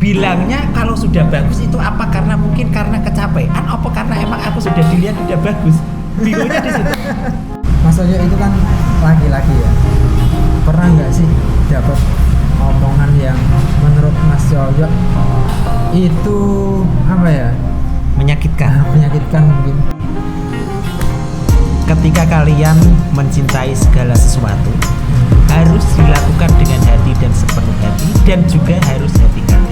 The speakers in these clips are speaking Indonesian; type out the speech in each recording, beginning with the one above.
bilangnya kalau sudah bagus itu apa karena mungkin karena kecapean apa karena emang aku sudah dilihat udah bagus. Bingungnya di situ. Mas Oyo itu kan laki-laki ya. Pernah nggak sih dapat omongan yang menurut Mas Oyo itu apa ya? Menyakitkan mungkin. Ketika kalian mencintai segala sesuatu harus dilakukan dengan hati dan sepenuh hati dan juga harus hati-hati.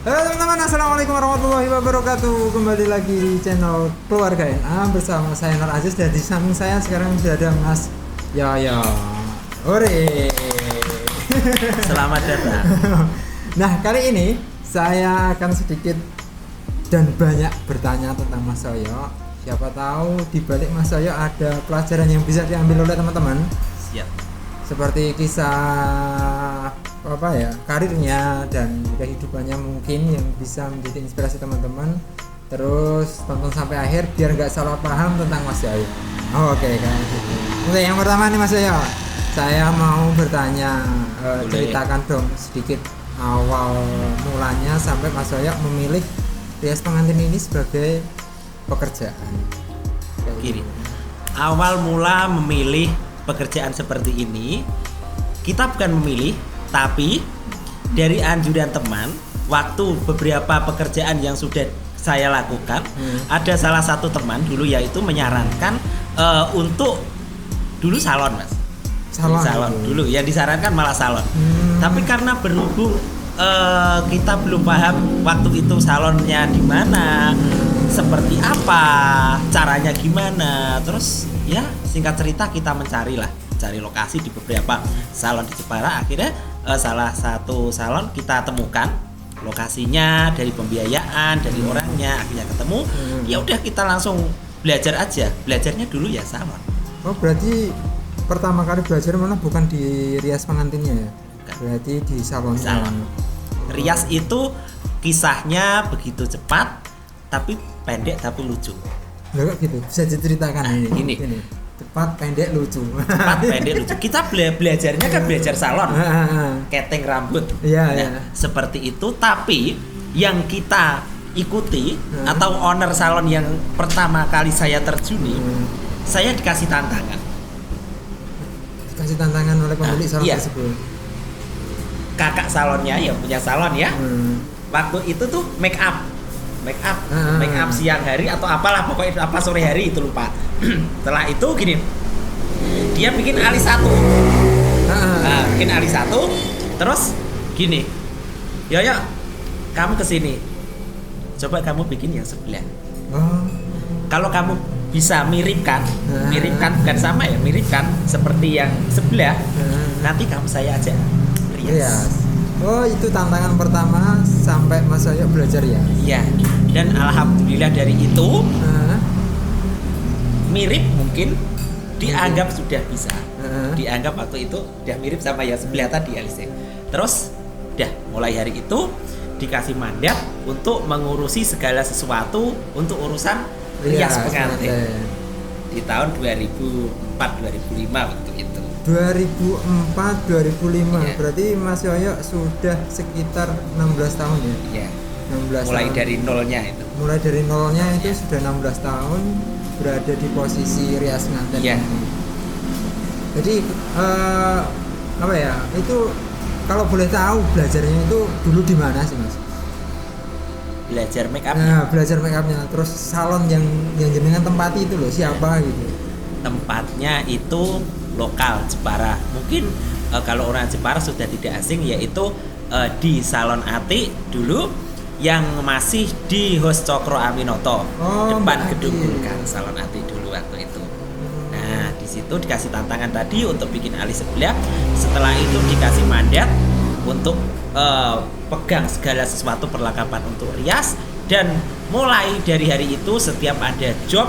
Halo teman-teman, assalamualaikum warahmatullahi wabarakatuh. Kembali lagi di channel Keluarga NA bersama saya Nur Aziz, dan di samping saya sekarang sudah ada Mas Yoyo. Ore. Selamat datang. Nah, kali ini saya akan sedikit dan banyak bertanya tentang Mas Yoyo. Siapa tahu di balik Mas Yoyo ada pelajaran yang bisa diambil oleh teman-teman. Siap. Seperti kisah karirnya dan kehidupannya mungkin yang bisa menjadi inspirasi teman-teman. Terus tonton sampai akhir biar nggak salah paham tentang Mas Yoyo. Oke, kayak gitu. Oke, yang pertama nih Mas Yoyo, saya mau bertanya, ceritakan dong sedikit awal mulanya sampai Mas Yoyo memilih rias pengantin ini sebagai pekerjaan. Gini, awal mula memilih pekerjaan seperti ini, kita bukan memilih, tapi dari anjuran teman, waktu beberapa pekerjaan yang sudah saya lakukan, ada salah satu teman dulu yaitu menyarankan untuk dulu salon, Mas. Salon dulu, yang disarankan malah salon. Tapi karena berhubung kita belum paham waktu itu salonnya di mana, seperti apa, caranya gimana, terus ya singkat cerita kita cari lokasi di beberapa salon di Jepara. Akhirnya salah satu salon kita temukan lokasinya, dari pembiayaan, dari orangnya, akhirnya ketemu. Ya udah kita langsung belajar aja. Belajarnya dulu ya salon. Oh, berarti pertama kali belajar mana bukan di rias pengantinnya ya? Bukan. Berarti di salonnya. Salon. Rias itu kisahnya begitu cepat tapi pendek tapi lucu. Loh, kok gitu? Bisa diceritakan Ini. Cepat, pendek, lucu. Cepat, pendek, lucu. Kita belajarnya kan belajar salon, keting rambut. Iya. Seperti itu. Tapi yang kita ikuti atau owner salon yang pertama kali saya terjuni, saya dikasih tantangan. Dikasih tantangan oleh pemilik salon Iya. tersebut. Kakak salonnya yang punya salon ya, waktu itu tuh make up siang hari atau apalah, pokoknya apa sore hari itu lupa. Setelah itu gini, dia bikin alis satu, terus gini, Yoyo, kamu kesini, coba kamu bikin yang sebelah. Kalau kamu bisa miripkan bukan sama ya, miripkan seperti yang sebelah, nanti kamu saya ajak rias. Oh, itu tantangan pertama sampai Mas Yoyo belajar ya? Iya. Dan alhamdulillah dari itu mirip, mungkin dianggap sudah bisa. Dianggap waktu itu udah mirip sama yang sebelah tadi alisnya. Terus udah mulai hari itu dikasih mandat untuk mengurusi segala sesuatu untuk urusan rias pengantin. Di tahun 2004-2005 waktu itu. 2004-2005 Ya. Berarti Mas Yoyo sudah sekitar 16 tahun ya? Iya. 16 Mulai tahun. dari nolnya itu. Mulai dari nolnya itu Ya. sudah 16 tahun berada di posisi rias pengantin. Iya. Jadi itu kalau boleh tahu belajarnya itu dulu di mana sih Mas? Belajar make up. Nah, belajar make upnya, terus salon yang jenengan tempati itu loh siapa gitu? Tempatnya itu lokal Jepara. Mungkin kalau orang Jepara sudah tidak asing, yaitu di Salon Ati dulu yang masih di Hos Cokro Aminoto, depan gedung Vulkan. Salon Ati dulu waktu itu. Nah, di situ dikasih tantangan tadi untuk bikin alis sebelah. Setelah itu dikasih mandat untuk pegang segala sesuatu perlengkapan untuk rias, dan mulai dari hari itu setiap ada job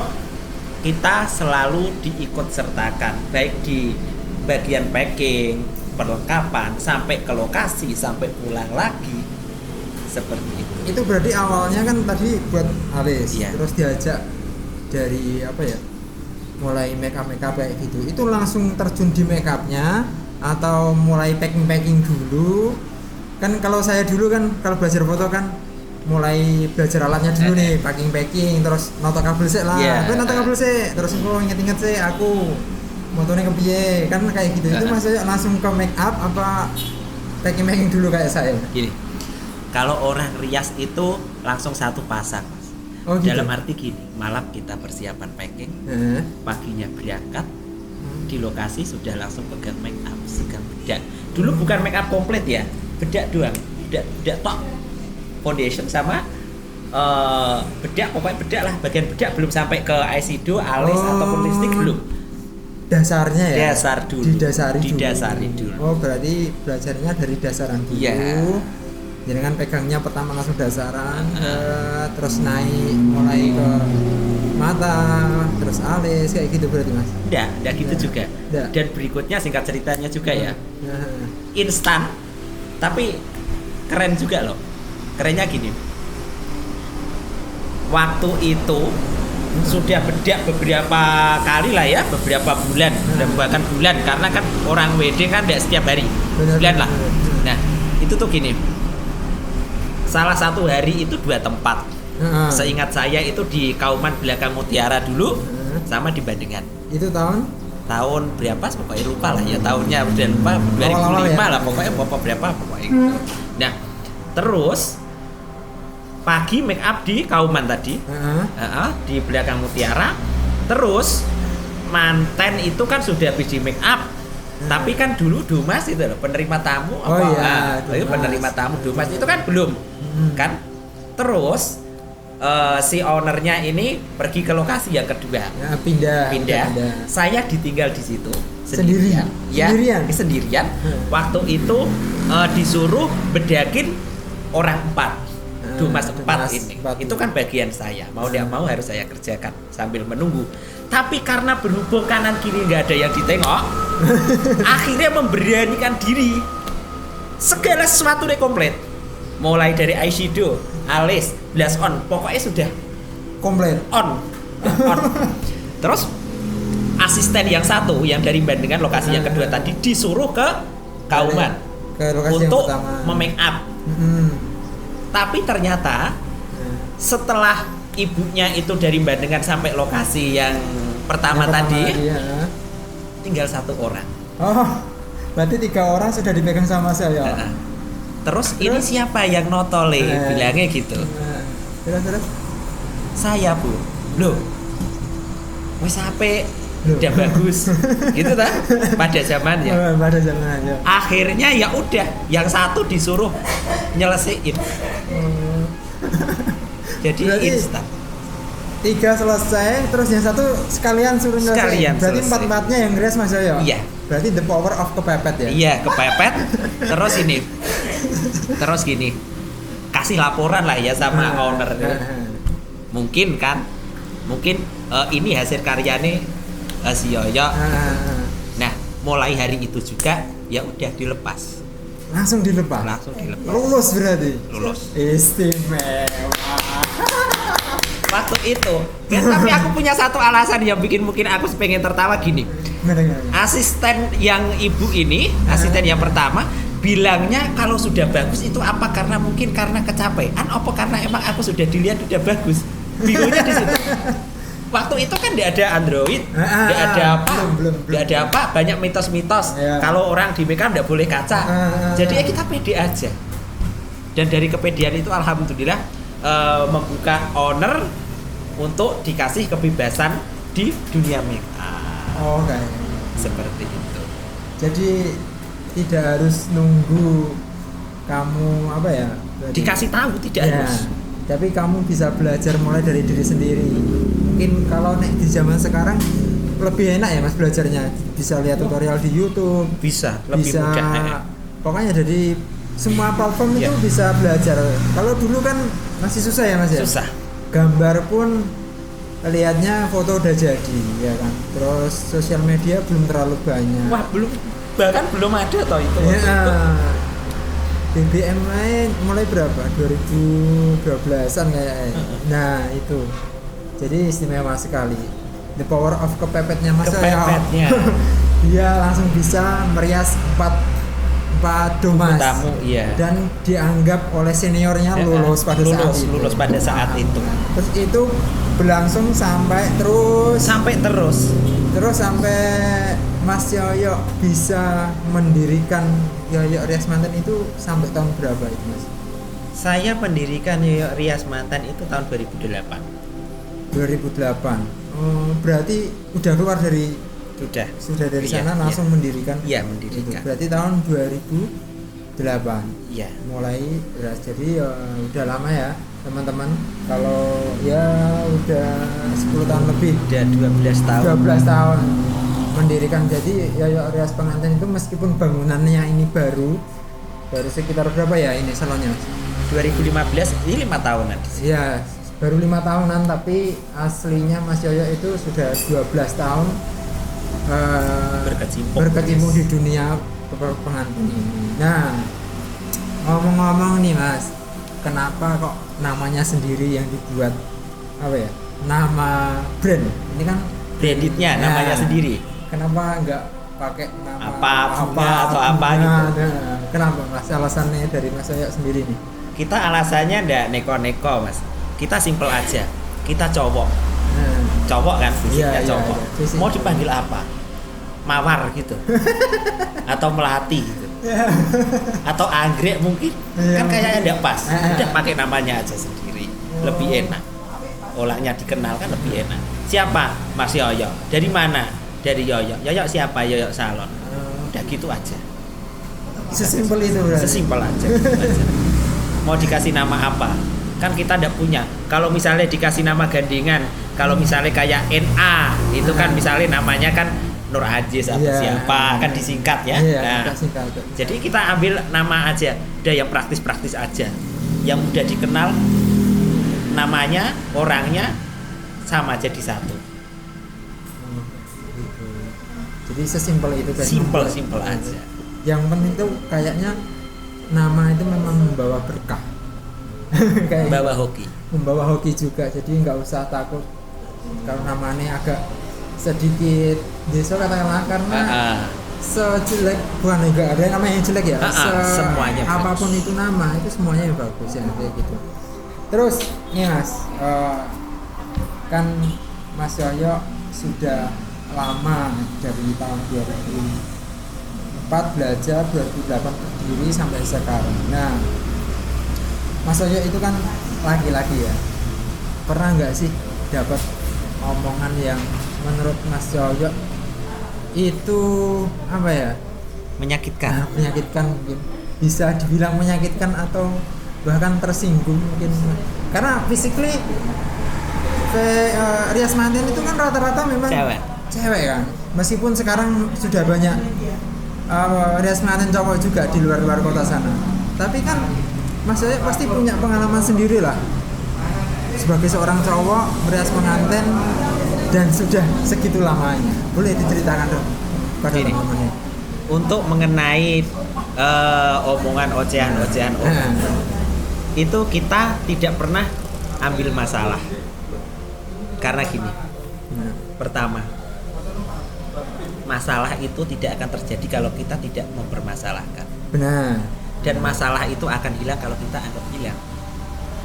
kita selalu diikut sertakan, baik di bagian packing, perlengkapan, sampai ke lokasi, sampai pulang lagi seperti itu. Itu berarti awalnya kan tadi buat alis, Iya. terus diajak dari apa ya, mulai make up kayak gitu. Itu langsung terjun di make upnya atau mulai packing dulu? Kan kalau saya dulu kan kalau belajar foto kan mulai belajar alatnya dulu nih, packing terus noto kabel sih lah, Iya. noto kabel sih, terus aku inget sih aku motonya kepiye kan kayak gitu. Itu maksudnya langsung ke make up apa packing dulu kayak saya? Gini, kalau orang rias itu langsung satu pasang, Mas. Oh, gitu? Dalam arti gini, malam kita persiapan packing, paginya berangkat, di lokasi sudah langsung pegang make up, sikat bedak. Dulu bukan make up komplit ya, bedak doang, bedak tok, foundation sama bedak, pokoknya bedak lah, bagian bedak belum sampai ke eyeshadow, alis ataupun lipstick belum. Dasarnya ya? Dasar dulu. Didasari dulu. Oh, berarti belajarnya dari dasaran dulu. Iya. Jadi kan pegangnya pertama langsung dasaran, terus naik mulai ke mata, terus alis kayak gitu berarti Mas? Enggak gitu Nggak. juga. Nggak. Dan berikutnya singkat ceritanya juga ya, Nah, instan, tapi keren juga loh. Kerennya gini, waktu itu sudah bedak beberapa kali lah ya, beberapa bulan, dan bahkan bulan, karena kan orang wedding kan tidak setiap hari, Benar, bulan lah. benar. Nah itu tuh gini, salah satu hari itu 2 tempat. Seingat saya itu di Kauman Belakang Mutiara dulu, sama di Bandengan. itu tahun? Tahun berapa pokoknya lupa lah ya, tahunnya udah lupa, 2005 Awal-awal ya? lah pokoknya, berapa pokoknya gitu. Nah terus pagi make up di Kauman tadi, di Belakang Mutiara. Terus manten itu kan sudah habis di make up, tapi kan dulu Dumas itu loh, penerima tamu Oh iya, itu Dumas. penerima tamu Dumas itu kan belum kan. Terus si ownernya ini pergi ke lokasi yang kedua, Ya, pindah. saya ditinggal di situ Sendiri? ya, Sendirian? sendirian. Waktu itu disuruh bedakin orang 4, Dumas 4 ini. empat. Itu kan bagian saya, mau tidak mau harus saya kerjakan sambil menunggu. Tapi karena berhubung kanan kiri nggak ada yang ditengok, akhirnya memberanikan diri. Segala sesuatu deh komplit, mulai dari eyeshadow, alis, blush on, pokoknya sudah Komplit. on. Terus asisten yang satu yang dari Bandengan lokasi yang kedua tadi disuruh ke Kauman Ke lokasi untuk yang pertama. memake up. Tapi ternyata setelah ibunya itu dari Bandengan sampai lokasi yang pertama tadi, tinggal 1 orang. Oh, berarti 3 orang sudah dipegang sama saya. Terus ini siapa yang notole? Bilangnya gitu. Terus. Saya, Bu. Loh, wes HP Loh. udah bagus. Gitu ta? Pada zamannya. Pada zamannya. Akhirnya ya udah, yang satu disuruh nyelesain. Jadi Berarti instan. 3 selesai, terus yang satu sekalian suruh nyelesain. Sekalian Berarti selesai. 4-4-nya yang beres Mas Yoyo. Iya. Berarti the power of kepepet ya. Iya, kepepet. Terus gini. Kasih laporan lah ya sama owner. Mungkin ini hasil karyanya si Yoyo. Nah, mulai hari itu juga ya udah dilepas. Langsung dilepas. Lulus berarti. Lulus. Istimewa. Waktu itu. Ya, tapi aku punya satu alasan yang bikin mungkin aku pengen tertawa gini. Asisten yang ibu ini, asisten yang pertama bilangnya kalau sudah bagus itu apa karena mungkin karena kecapean, apa karena emang aku sudah dilihat udah bagus. Bingungnya di situ. Waktu itu kan tidak ada Android, tidak ada apa, tidak ada apa, banyak mitos-mitos. Ya. Kalau orang di makeup tidak boleh kaca, jadi ya kita pede aja. Dan dari kepedean itu alhamdulillah membuka owner untuk dikasih kebebasan di dunia makeup. Oh, kayak Seperti itu. jadi tidak harus nunggu kamu apa ya? Berarti, Dikasih tahu tidak ya, harus. tapi kamu bisa belajar mulai dari diri sendiri. Mungkin kalau nek di zaman sekarang lebih enak ya Mas belajarnya. Bisa lihat tutorial di YouTube, Bisa lebih bisa mudah. pokoknya dari semua platform itu Ya. bisa belajar. Kalau dulu kan masih susah ya Mas ya. Susah. Gambar pun lihatnya foto udah jadi ya kan. Terus sosial media belum terlalu banyak. Wah, bahkan belum ada toh itu. Ya. BBM lain mulai berapa? 2012-an kayaknya. Nah, itu. Jadi istimewa sekali. The power of kepepetnya Mas Yoyo. Kepepetnya. Dia langsung bisa merias 4 domas. Tamu, iya. Dan dianggap oleh seniornya lulus pada saat itu. Lulus pada saat itu. Terus itu berlangsung sampai terus sampai Mas Yoyo bisa mendirikan Yoyo Rias Manten itu sampai tahun berapa itu Mas? Saya pendirikan Yoyo Rias Manten itu tahun 2008. 2008. Berarti udah keluar dari sudah dari sana langsung mendirikan. Iya, mendirikan. Itu. Berarti tahun 2008. Iya. Mulai jadi udah lama ya teman-teman. Kalau ya udah 10 tahun lebih. Udah 12 tahun. 12 tahun mendirikan. Jadi Yoyo Rias Pengantin itu meskipun bangunannya ini baru sekitar berapa ya ini salonnya? 2015, ini 5 tahunan. Iya, baru 5 tahunan tapi aslinya Mas Yoyo itu sudah 12 tahun berkecimpung di dunia pengantin ini. Nah, ngomong-ngomong nih Mas, kenapa kok namanya sendiri yang dibuat apa ya? Nama brand. Ini kan brandednya namanya sendiri. Kenapa enggak pakai nama bunga atau apa gitu? Nah, kenapa Mas? Alasannya dari Mas Yoyo sendiri nih. Kita alasannya ndak neko-neko Mas. Kita simple aja. Kita cowok. Cowok kan fisiknya cowok. Iya. Mau dipanggil apa? Mawar gitu. Atau melati gitu. Atau anggrek mungkin. Kan kayaknya ndak pas. Udah pakai namanya aja sendiri. Lebih enak. Olahnya dikenal kan lebih enak. Siapa? Mas Yoyo. Dari mana? Dari Yoyo. Yoyo siapa? Yoyo Salon. Udah gitu aja. Sesimpel itu berarti. Sesimpel aja. Mau dikasih nama apa? Kan kita ndak punya. Kalau misalnya dikasih nama gandengan, kalau misalnya kayak NA, itu kan misalnya namanya kan Nur Aziz atau siapa, kan disingkat ya. Nah, jadi kita ambil nama aja, udah yang praktis-praktis aja, yang udah dikenal, namanya, orangnya sama jadi satu. Jadi sesimpel itu. Simpel aja. Yang penting tuh kayaknya nama itu memang membawa berkah. Kayak membawa hoki juga, jadi nggak usah takut kalau namanya agak sedikit besok katakanlah karena sejelek bukan enggak ada namanya yang jelek ya, semuanya apapun bagus. itu nama itu semuanya yang bagus ya kayak gitu. Terus nih Mas, kan Mas Yoyo sudah lama dari tahun 2004 belajar, 2008 berdiri sampai sekarang. Nah, Mas Yoyo itu kan laki-laki ya. Pernah nggak sih dapat omongan yang menurut Mas Yoyo itu apa ya? Menyakitkan. Menyakitkan mungkin. Bisa dibilang menyakitkan atau bahkan tersinggung mungkin. Karena physically Rias Manten itu kan rata-rata memang cewek kan. Meskipun sekarang sudah banyak Rias Manten cowok juga di luar kota sana. Tapi kan Mas Yoyo pasti punya pengalaman sendiri lah sebagai seorang cowok Rias Pengantin dan sudah segitu lamanya. Boleh diceritakan dong pada teman-temannya. Untuk mengenai omongan ocehan itu kita tidak pernah ambil masalah karena gini. Pertama, masalah itu tidak akan terjadi kalau kita tidak mempermasalahkan. Benar. Dan masalah itu akan hilang kalau kita anggap hilang.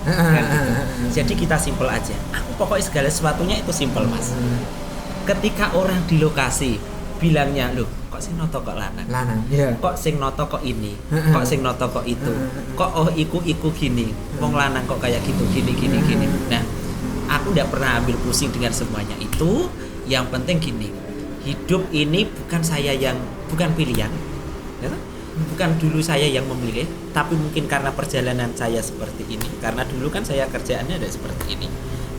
Kan gitu. Jadi kita simpel aja. Aku pokoknya segala sesuatunya itu simpel Mas. Ketika orang di lokasi bilangnya, loh kok sing noto kok lanang? Yeah. Kok sing noto kok ini? Kok sing noto kok itu? Kok iku gini? Wong lanang kok kayak gitu gini. Nah, aku tidak pernah ambil pusing dengan semuanya itu. Yang penting gini, hidup ini bukan pilihan. Ya? Bukan dulu saya yang memilih, tapi mungkin karena perjalanan saya seperti ini. Karena dulu kan saya kerjaannya ada seperti ini.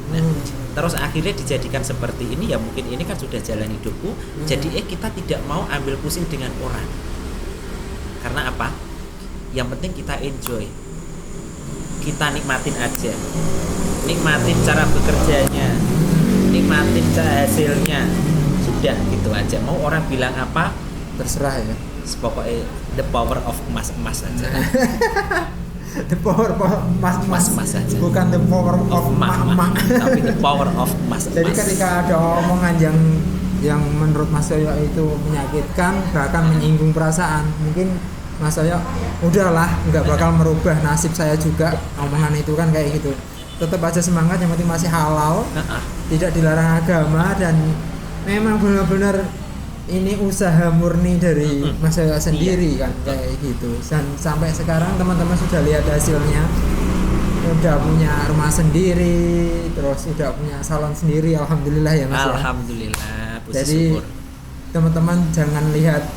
Nah, terus akhirnya dijadikan seperti ini, ya mungkin ini kan sudah jalan hidupku. Jadi kita tidak mau ambil pusing dengan orang. Karena apa? Yang penting kita enjoy. Kita nikmatin aja. Nikmatin cara bekerjanya. Nikmatin cara hasilnya. Sudah gitu aja. Mau orang bilang apa? Terserah ya. Pokoknya the power of emas saja. The power of mas saja. bukan the power of mak, tapi the power of emas. Jadi ketika ada omongan yang menurut Mas Yoyo itu menyakitkan, bahkan menyinggung perasaan, mungkin Mas Yoyo udahlah, nggak bakal merubah nasib saya juga. Omongan itu kan kayak gitu. Tetap aja semangat, yang penting masih halal, tidak dilarang agama, dan memang benar-benar ini usaha murni dari Mas Yoyo sendiri kan kayak gitu. Dan sampai sekarang teman-teman sudah lihat hasilnya, udah punya rumah sendiri, terus udah punya salon sendiri, alhamdulillah ya Mas. Alhamdulillah. Jadi syukur. teman-teman jangan lihat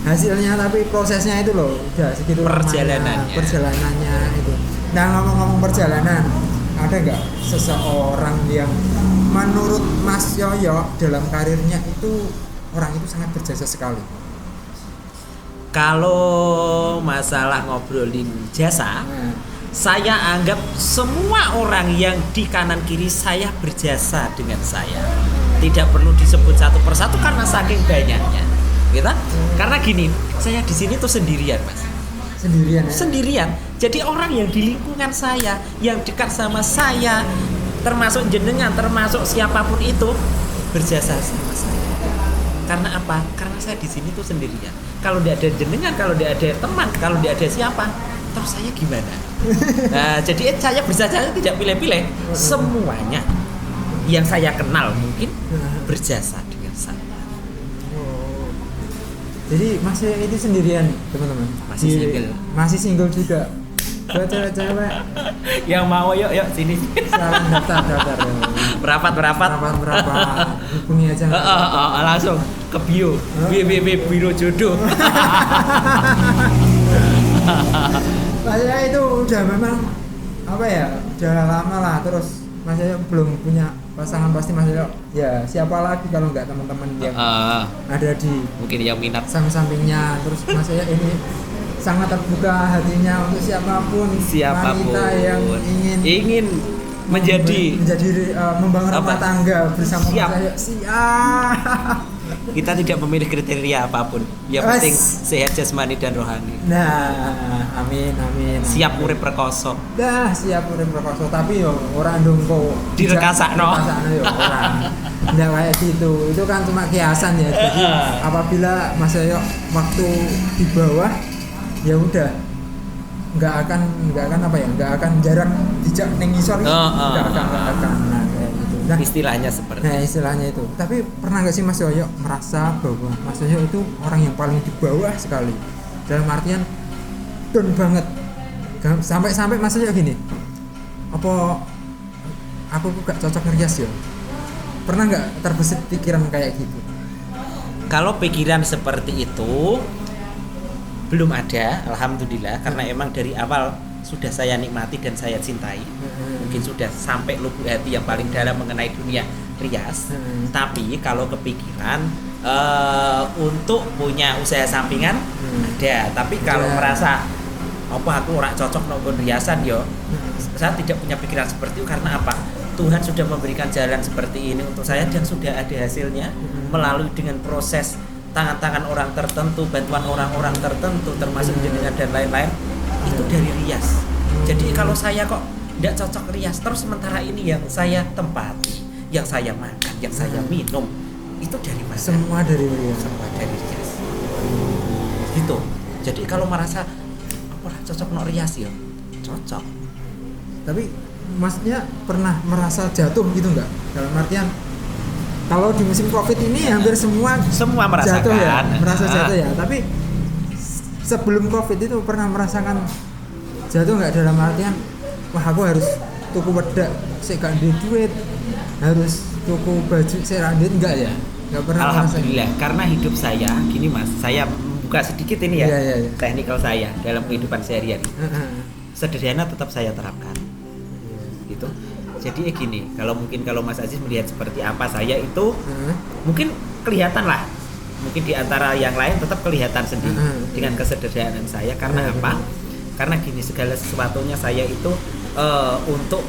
hasilnya, tapi prosesnya itu loh, udah segitu perjalanannya itu. Nah, ngomong-ngomong perjalanan, ada nggak seseorang yang menurut Mas Yoyo dalam karirnya itu orang itu sangat berjasa sekali? Kalau masalah ngobrolin jasa, saya anggap semua orang yang di kanan kiri saya berjasa dengan saya. Tidak perlu disebut satu persatu karena saking banyaknya, gitu. Karena gini, saya di sini tuh sendirian, Mas. Sendirian ya? Sendirian. Jadi orang yang di lingkungan saya, yang dekat sama saya, termasuk jenengan, termasuk siapapun itu, berjasa sama saya. Karena apa? Karena saya di sini tuh sendirian. Kalau tidak ada jenengan, kalau tidak ada teman, kalau tidak ada siapa, terus saya gimana? Nah, jadi saya berjasa tidak pilih-pilih. Semuanya yang saya kenal mungkin berjasa dengan saya. Oh. Jadi Mas Yoyo itu sendirian, teman-teman. Masih single juga. Buat cewek-cewek yang mau, yuk sini. Silakan daftar. Berapat. Hubungi aja. Langsung ke bio. Biro jodoh. Mas Yoyo itu udah memang apa ya? Udah lama lah, terus Mas Yoyo belum punya pasangan, pasti Mas Yoyo ya siapa lagi kalau nggak teman-teman yang ada di mungkin yang minat samping-sampingnya. Terus Mas Yoyo ini sangat terbuka hatinya untuk siapapun wanita yang ingin menjadi membangun rumah tangga bersama siap. Mas Yoyo. Siap. Kita tidak memilih kriteria apapun, yang penting sehat jasmani dan rohani. Nah, amin. Siap urip rekoso. Dah, siap urip rekoso, tapi yo ora ndongko direkasakno yo ora. Nggak kayak gitu. Itu kan cuma kiasan ya. Jadi apabila Mas Yoyo waktu di bawah, ya udah nggak akan jarak dijak ning ngisor, nggak akan. Nah, kayak gitu. Nah, istilahnya itu. Tapi pernah nggak sih Mas Yoyo merasa bahwa Mas Yoyo itu orang yang paling di bawah sekali, dalam artian down banget, sampai Mas Yoyo gini, apa aku gak cocok ngerias ya? Pernah nggak terbesit pikiran kayak gitu? Kalau pikiran seperti itu belum ada, alhamdulillah, karena emang dari awal sudah saya nikmati dan saya cintai. Mungkin sudah sampai lubuk hati yang paling dalam mengenai dunia rias. Tapi kalau kepikiran untuk punya usaha sampingan ada. Tapi kalau merasa apa aku ora cocok nonggon riasan yo, saya tidak punya pikiran seperti itu. Karena apa? Tuhan sudah memberikan jalan seperti ini untuk saya dan sudah ada hasilnya melalui dengan proses tangan-tangan orang tertentu, bantuan orang-orang tertentu, termasuk jenengan dan lain-lain, itu dari rias. Jadi kalau saya kok tidak cocok rias, terus sementara ini yang saya tempati, yang saya makan, yang saya minum, itu dari mana? Semua dari rias. Gitu. Jadi kalau merasa apa cocok no rias ya, cocok. Tapi maksudnya pernah merasa jatuh gitu nggak? Dalam artian kalau di musim Covid ini hampir semua merasakan jatuh ya, merasa jatuh ya. Tapi sebelum Covid itu pernah merasakan jatuh nggak, dalam artian wah aku harus tuku wedak sik gak duit, harus tuku baju sik ra duit, enggak ya? Enggak pernah. Alhamdulillah, karena hidup saya gini Mas, saya buka sedikit ini ya, teknikal saya dalam kehidupan sehari-hari. Sederhana tetap saya terapkan. Gitu. Jadi gini, kalau Mas Aziz melihat seperti apa saya itu, mungkin kelihatan lah. Mungkin di antara yang lain tetap kelihatan sendiri dengan kesederhanaan saya. Karena apa? Karena gini, segala sesuatunya saya itu untuk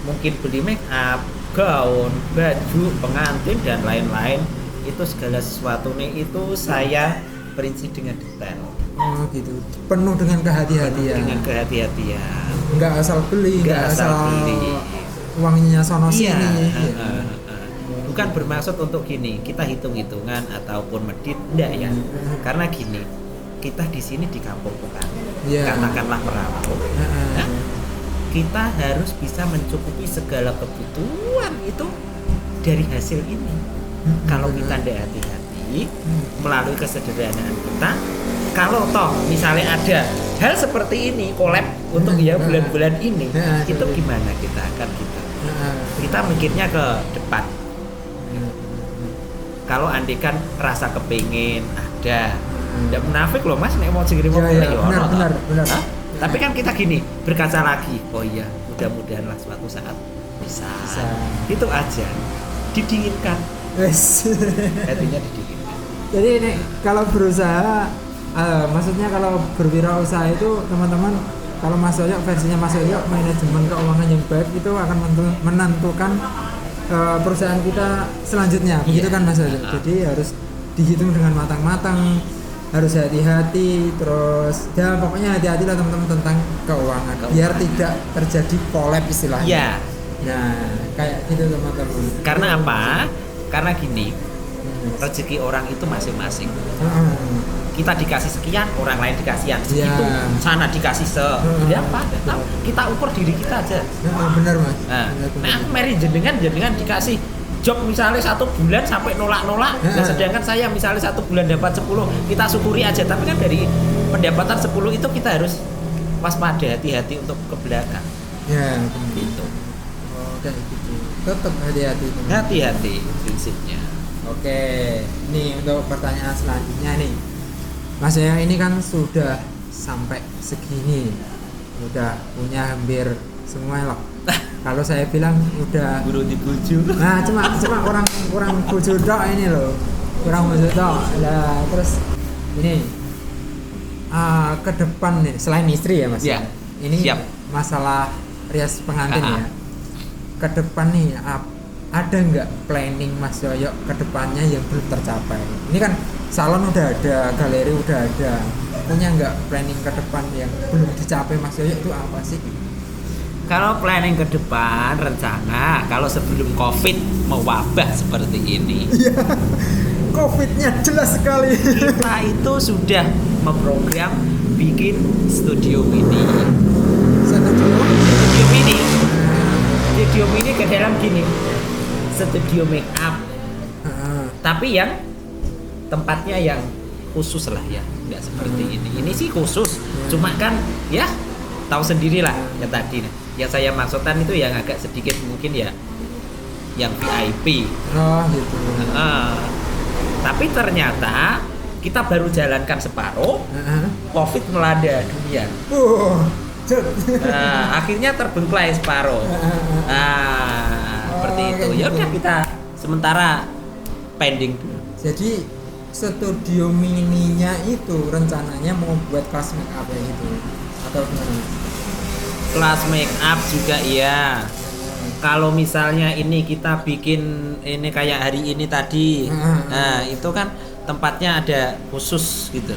mungkin beli make up, gaun, baju, pengantin dan lain-lain, itu segala sesuatunya itu saya perinci dengan detail. Oh gitu. Penuh dengan kehati-hatian. Dengan kehati-hatian. Nggak asal beli, nggak asal beli. uangnya sono Iya, sini. bukan bermaksud untuk gini kita hitung-hitungan ataupun medit, enggak ya. Karena gini, kita di sini di kampung bukan, katakanlah merantau. Nah, kita harus bisa mencukupi segala kebutuhan itu dari hasil ini. Kalau kita tidak hati-hati melalui kesederhanaan kita, kalau toh misalnya ada hal seperti ini collab untuk ya bulan-bulan ini, itu gimana kita akan kita mikirnya ke depan. Kalau andikan rasa kepingin ada, tidak munafik loh mas, nek mau segini mau benar. Tapi kan kita gini berkaca lagi, oh iya mudah-mudahan lah suatu saat bisa. Itu aja, didinginkan. Hatinya didinginkan. Jadi ini kalau berusaha, maksudnya kalau berwirausaha itu teman-teman, kalau Mas Yoyo versinya Mas Yoyo manajemen keuangan yang baik itu akan menentukan perusahaan kita selanjutnya, begitu kan Mas Yoyo. Jadi harus dihitung dengan matang-matang, harus hati-hati, terus ya pokoknya hati-hati lah teman-teman tentang keuangan, biar tidak terjadi collab istilahnya. Iya. Nah kayak gitu teman-teman. Karena apa? Karena gini, rezeki orang itu masing-masing. Kita dikasih sekian, orang lain dikasih yang segitu, sana dikasih berapa? Kita ukur diri kita aja. Benar mas. Nah aku meri jenengan dikasih job misalnya 1 bulan sampai nolak-nolak, sedangkan saya misalnya 1 bulan dapat 10, kita syukuri aja. Tapi kan dari pendapatan 10 itu kita harus waspada, hati-hati untuk ke belakang. Ya, gitu. Oh, kayak gitu. Tetap hati-hati. Hati-hati prinsipnya. Oke, nih untuk pertanyaan selanjutnya nih. Mas Yoyo ini kan sudah sampai segini, udah punya hampir semua loh. Kalau saya bilang udah buru dibujuk. Nah, cuma orang bujuk dok ini loh. Kurang bujuk dok. Lah terus ini ke depan nih selain istri ya Mas. Ya. Ini Siap. Masalah rias pengantin ya. Ke depan nih ada nggak planning Mas Yoyo ke depannya yang belum tercapai? Ini kan salon udah ada, galeri udah ada. Punya nggak planning ke depan yang belum dicapai Mas Yoyo itu apa sih? Kalau planning ke depan, rencana kalau sebelum COVID mewabah seperti ini. Iya. COVID-nya jelas sekali. Kita itu sudah memprogram bikin studio mini. Studio mini. Studio mini ke dalam gini. Studio make up. Tapi yang tempatnya yang khusus lah ya, nggak seperti ini. Ini sih khusus. Cuma kan ya tahu sendirilah ya tadi. Yang saya maksudkan itu yang agak sedikit mungkin ya yang VIP. Oh gitu. Tapi ternyata kita baru jalankan separuh, COVID melanda dunia. Akhirnya terbengkalai separuh. Seperti itu. Ya udah kita sementara pending dulu. Jadi studio mininya itu rencananya mau buat kelas make up ya gitu atau gimana? Kelas make up juga iya. Kalau misalnya ini kita bikin ini kayak hari ini tadi, nah itu kan tempatnya ada khusus gitu.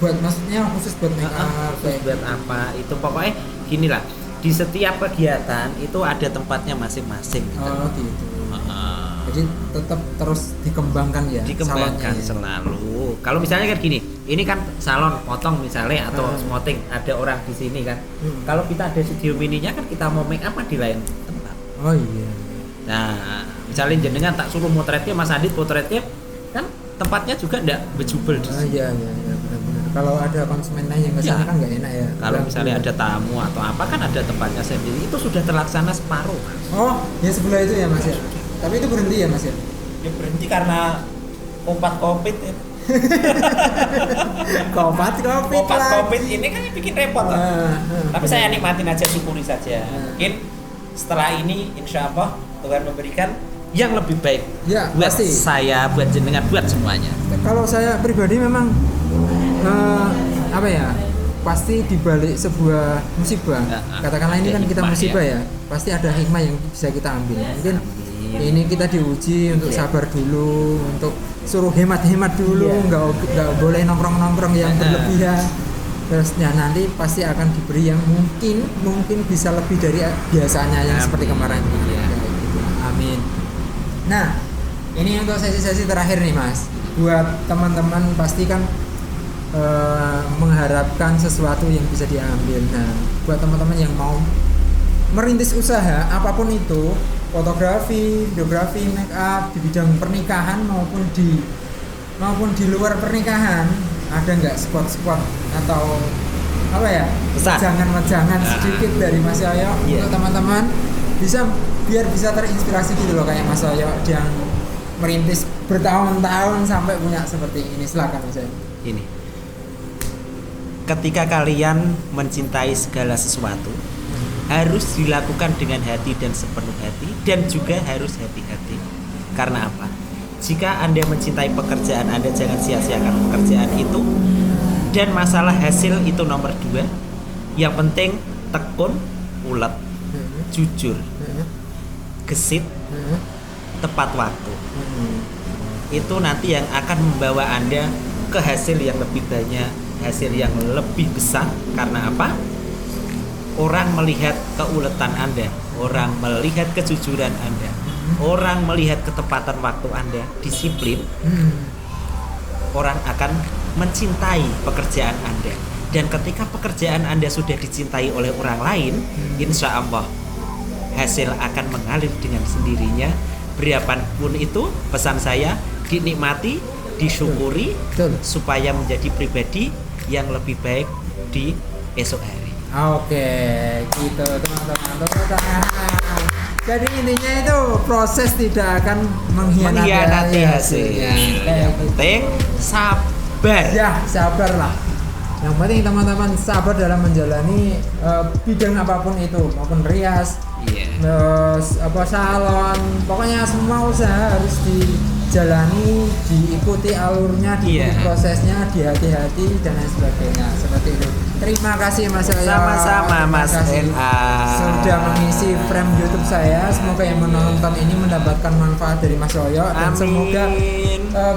Buat maksudnya khusus buat make up, buat apa? Itu pokoknya gini lah. Di setiap kegiatan itu ada tempatnya masing-masing. Gitu. Oh gitu. Jadi tetap terus dikembangkan ya. Dikembangkan selalu. Kalau misalnya kan gini, ini kan salon potong misalnya atau smoothing, ada orang di sini kan. Kalau kita ada studio mininya kan kita mau make up di lain tempat. Oh iya. Nah, misalnya jenengan tak suruh motretnya Mas Adit potretnya kan tempatnya juga enggak bejubel di sini. Iya benar-benar. Kalau ada konsumen lain yang kesana kan nggak enak ya. Kalau misalnya ada tamu atau apa kan ada tempatnya sendiri. Itu sudah terlaksana separuh. Oh, ya sebelah itu ya Mas ya. Tapi itu berhenti ya Mas ya? Ya berhenti karena obat COVID ya. Obat COVID ini kan bikin repot. Tapi saya nikmatin aja, syukuri saja. Mungkin setelah ini insya Allah Tuhan memberikan yang lebih baik ya, buat pasti. saya, buat jenengan, buat semuanya. Kalau saya pribadi memang apa ya, pasti dibalik sebuah musibah, katakanlah ini kan kita musibah ya, pasti ada hikmah yang bisa kita ambil. Mungkin Amin. Ini kita diuji untuk Iya. sabar dulu, untuk suruh hemat-hemat dulu, Iya. nggak boleh nongkrong-nongkrong yang berlebihan. Terus ya nanti pasti akan diberi yang mungkin bisa lebih dari biasanya yang Amin. seperti kemarin. Iya. Amin. Nah, ini untuk sesi-sesi terakhir nih Mas. Buat teman-teman pasti kan mengharapkan sesuatu yang bisa diambil. Nah, buat teman-teman yang mau merintis usaha apapun itu, fotografi, videografi, make up di bidang pernikahan maupun di luar pernikahan, ada nggak spot-spot atau apa ya? Pesan. Jangan sedikit dari Mas Yoyo Iya. untuk teman-teman biar bisa terinspirasi gitu loh kayak Mas Yoyo yang merintis bertahun-tahun sampai punya seperti ini. Silakan Mas Yoyo. Ini. Ketika kalian mencintai segala sesuatu, harus dilakukan dengan hati dan sepenuh hati, dan juga harus hati-hati. Karena apa? Jika Anda mencintai pekerjaan Anda, jangan sia-siakan pekerjaan itu. Dan masalah hasil itu nomor 2. Yang penting tekun, ulet, jujur, gesit, tepat waktu. Itu nanti yang akan membawa Anda ke hasil yang lebih banyak, hasil yang lebih besar. Karena apa? Orang melihat keuletan Anda, orang melihat kejujuran Anda, orang melihat ketepatan waktu Anda, disiplin. Orang akan mencintai pekerjaan Anda. Dan ketika pekerjaan Anda sudah dicintai oleh orang lain, insya Allah hasil akan mengalir dengan sendirinya. Berapapun itu, pesan saya, dinikmati, disyukuri, Betul. supaya menjadi pribadi yang lebih baik di esok hari. Oke, gitu teman-teman. Tepuk tangan. Jadi intinya itu proses tidak akan mengkhianati hasilnya. Yang penting sabar. Ya, sabar lah. Yang penting teman-teman sabar dalam menjalani bidang apapun itu, maupun rias, Iya. salon, pokoknya semua usaha harus dijalani, diikuti alurnya, diikuti Iya. prosesnya, dihati-hati dan lain sebagainya. Seperti itu. Terima kasih Mas Yoyo. Sama-sama, Terima Mas kasih NA. sudah mengisi frame YouTube saya. Semoga yang menonton ini mendapatkan manfaat dari Mas Yoyo dan Amin. semoga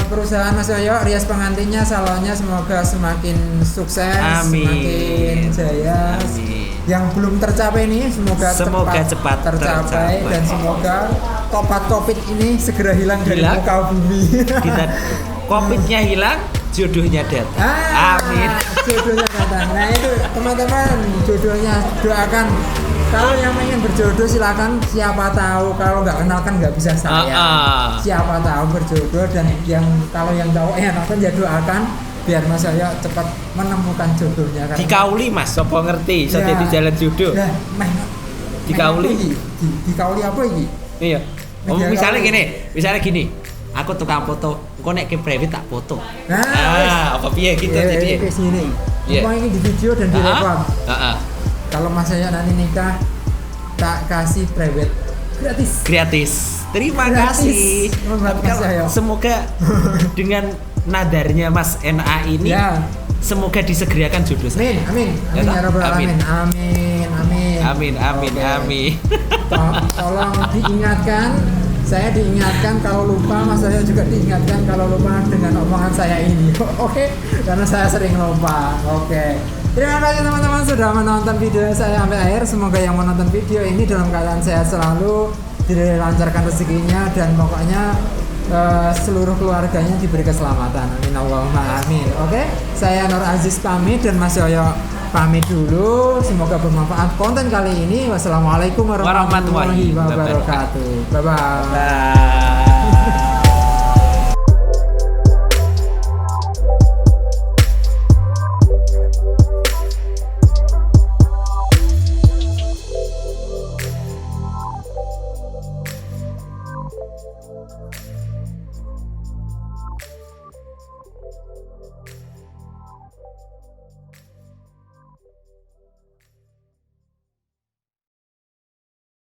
perusahaan Mas Yoyo, rias pengantinnya, salonnya semoga semakin sukses, Amin. semakin jaya. Amin. Yang belum tercapai ini semoga cepat tercapai dan semoga topat Covid ini segera hilang dari Hilang. muka bumi. Kita Covid-nya hilang, jodohnya datang. Amin. Jodohnya datang. Nah itu teman-teman, jodohnya doakan. Kalau yang ingin berjodoh silakan, siapa tahu, kalau nggak kenal kan nggak bisa saya. Siapa tahu berjodoh, dan kalau yang tahu nonton ya doakan biar Mas Yoyo cepat menemukan jodohnya. Dikauli Mas, sopo ngerti, so Ya. di jalan jodoh. Nah, Dikauli. Dikauli apa iki? Iya. Oh, Media misalnya gini. Aku tukang foto, engko nek ke private tak foto. Nah, Apa piye gitu ya, jadi. ke sini. Iya. Semua ini di video dan direkam. Heeh. Kalau Mas Yoyo nanti nikah, tak kasih private Gratis. Terima Gratis. kasih. Membuat Tapi Mas Yoyo. semoga dengan nadarnya Mas NA ini, Ya. semoga disegerakan jodoh saya. Amin, Ya amin toh? ya Rabbal Amin. alamin. Amin. Amin. Oke. Tolong diingatkan, saya diingatkan kalau lupa, Mas Yoyo juga diingatkan kalau lupa dengan omongan saya ini. Oke, karena saya sering lupa. Oke. Terima kasih teman-teman sudah menonton video saya sampai akhir. Semoga yang menonton video ini dalam keadaan sehat selalu, dilancarkan rezekinya, dan pokoknya seluruh keluarganya diberi keselamatan. Amin Allahumma amin. Oke, saya Nur Aziz pamit dan Mas Yoyo pamit dulu. Semoga bermanfaat konten kali ini. Wassalamualaikum warahmatullahi wabarakatuh. Bye bye. Bye.